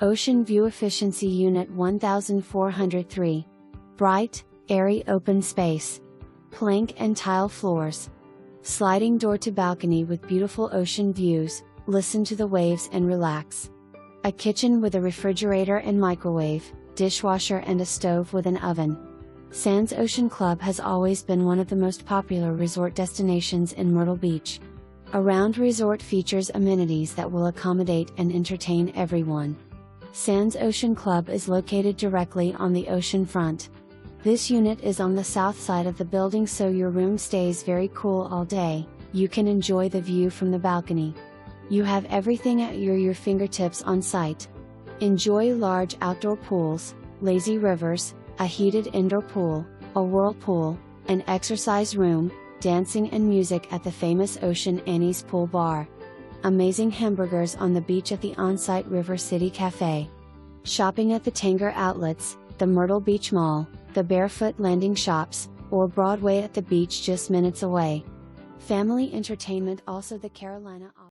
Ocean View Efficiency Unit 1403. Bright, airy open space. Plank and tile floors. Sliding door to balcony with beautiful ocean views, listen to the waves and relax. A kitchen with a refrigerator and microwave, dishwasher and a stove with an oven. Sands Ocean Club has always been one of the most popular resort destinations in Myrtle Beach. A round resort features amenities that will accommodate and entertain everyone. Sands Ocean Club is located directly on the ocean front. This unit is on the south side of the building, so your room stays very cool all day. You can enjoy the view from the balcony. You have everything at your fingertips on site. Enjoy large outdoor pools, lazy rivers, a heated indoor pool, a whirlpool, an exercise room, dancing and music at the famous Ocean Annie's Pool Bar. Amazing hamburgers on the beach at the on-site River City Cafe. Shopping at the Tanger Outlets, the Myrtle Beach Mall, the Barefoot Landing Shops, or Broadway at the beach just minutes away. Family entertainment, also the Carolina Opry.